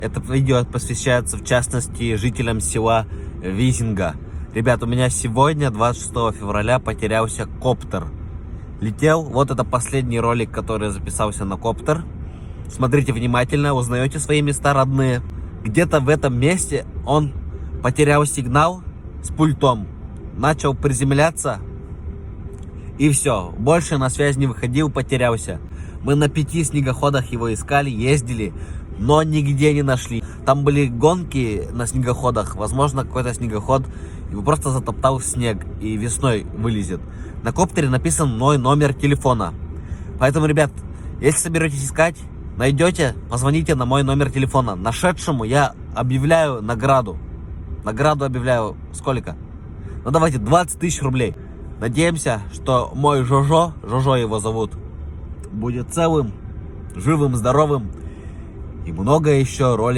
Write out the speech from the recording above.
Это видео посвящается, в частности, жителям села Визинга. Ребят, у меня сегодня, 26 февраля, потерялся коптер. Летел, вот это последний ролик, который записался на коптер. Смотрите внимательно, узнаете свои места родные. Где-то в этом месте он потерял сигнал с пультом. Начал приземляться. И все, больше на связь не выходил, потерялся. Мы на 5 снегоходах его искали, ездили, но нигде не нашли. Там были гонки на снегоходах, возможно, какой-то снегоход его просто затоптал в снег и весной вылезет. На коптере написан мой номер телефона. Поэтому, ребят, если соберетесь искать, найдете, позвоните на мой номер телефона. Нашедшему я объявляю награду. Награду объявляю сколько? Ну давайте, 20 тысяч рублей. Надеемся, что мой Жожо его зовут, будет целым, живым, здоровым и много еще роликов.